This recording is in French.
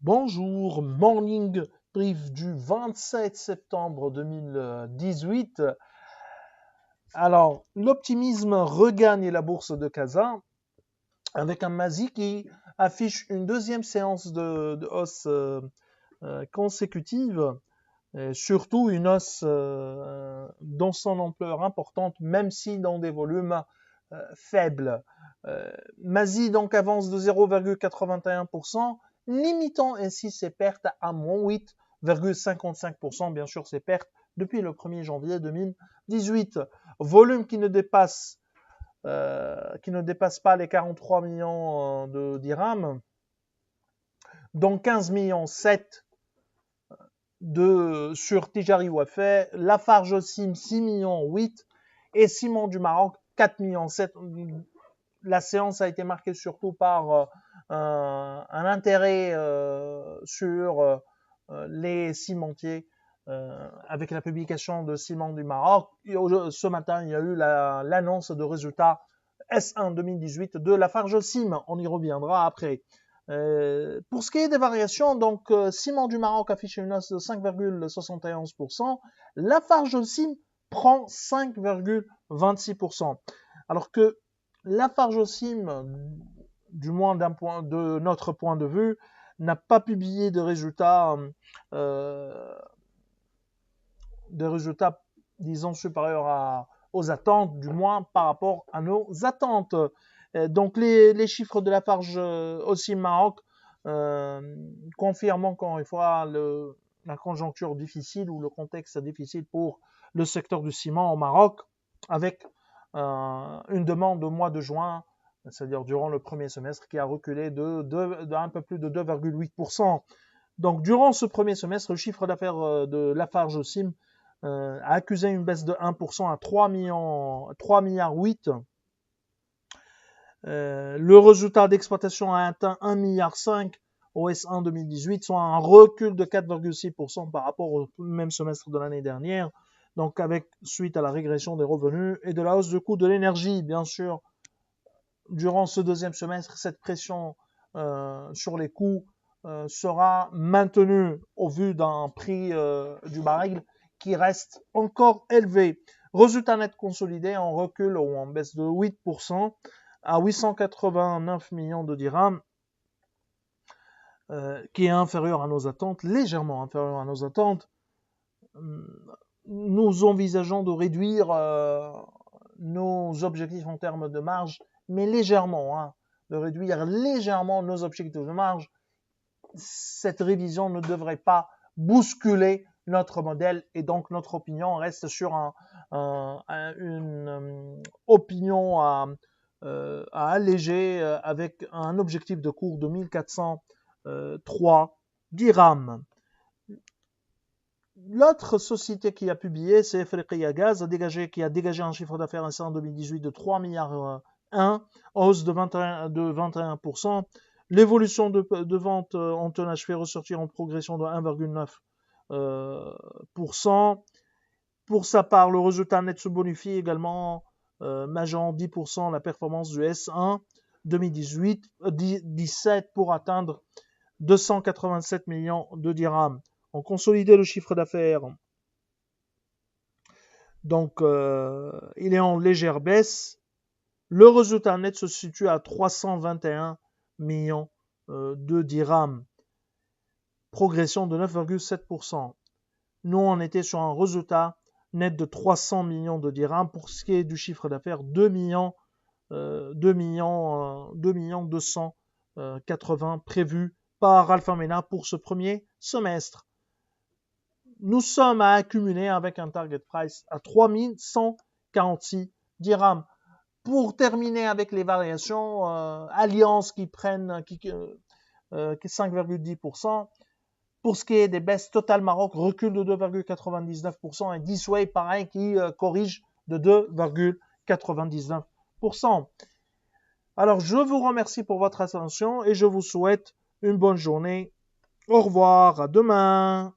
Bonjour, morning brief du 27 septembre 2018. Alors, l'optimisme regagne la bourse de Kazan avec un MASI qui affiche une deuxième séance de hausse consécutive, et surtout une hausse dans son ampleur importante, même si dans des volumes faibles. MASI donc avance de 0,81%, limitant ainsi ses pertes à moins 8,55%, bien sûr ses pertes depuis le 1er janvier 2018. Volume qui ne dépasse pas les 43 millions de dirhams, dont 15 millions 7 sur Tijari Wafé, Lafarge Sim 6 millions 8 et Ciment du Maroc 4 millions 7. La séance a été marquée surtout par un intérêt sur les cimentiers avec la publication de Ciment du Maroc. Et ce matin, il y a eu l'annonce de résultats S1 2018 de Lafarge Sim. On y reviendra après. Pour ce qui est des variations, donc Ciment du Maroc affiche une hausse de 5,71%, Lafarge Sim prend 5,26%. Alors que Lafarge Sim, du moins de notre point de vue, n'a pas publié de résultats, disons, supérieurs aux attentes, du moins par rapport à nos attentes. Donc les chiffres de Lafarge Sim Maroc confirment encore une fois la conjoncture difficile ou le contexte difficile pour le secteur du ciment au Maroc, avec une demande au mois de juin, c'est-à-dire durant le premier semestre, qui a reculé d'un peu plus de 2,8%. Donc, durant ce premier semestre, le chiffre d'affaires de Lafarge Sim a accusé une baisse de 1% à 3 milliards 8. Le résultat d'exploitation a atteint 1 milliard 5 au S1 2018, soit un recul de 4,6% par rapport au même semestre de l'année dernière. Donc, suite à la régression des revenus et de la hausse du coût de l'énergie, bien sûr, durant ce deuxième semestre, cette pression sur les coûts sera maintenue au vu d'un prix du baril qui reste encore élevé. Résultat net consolidé en recul ou en baisse de 8% à 889 millions de dirhams, qui est inférieur à nos attentes, légèrement inférieur à nos attentes. Nous envisageons de réduire nos objectifs en termes de marge, mais légèrement, hein, de réduire légèrement nos objectifs de marge. Cette révision ne devrait pas bousculer notre modèle et donc notre opinion reste sur une opinion à alléger avec un objectif de cours de 1403 dirhams. L'autre société qui a publié, c'est Afriqiya Gaz, qui a dégagé un chiffre d'affaires en 2018 de 3 milliards 1, hausse de 21%. L'évolution de vente en tonnage fait ressortir en progression de 1,9%. Pour sa part, le résultat net se bonifie également, mageant 10% la performance du S1 2017 pour atteindre 287 millions de dirhams. On consolidait le chiffre d'affaires. Donc, il est en légère baisse. Le résultat net se situe à 321 millions de dirhams. Progression de 9,7%. Nous, on était sur un résultat net de 300 millions de dirhams. Pour ce qui est du chiffre d'affaires, 2 millions 280 prévus par Alpha Mena pour ce premier semestre. Nous sommes à accumuler avec un target price à 3146 dirhams. Pour terminer avec les variations, Alliance qui prennent 5,10%. Pour ce qui est des baisses, Total Maroc recule de 2,99% et Disway pareil qui corrige de 2,99%. Alors je vous remercie pour votre attention et je vous souhaite une bonne journée. Au revoir, à demain.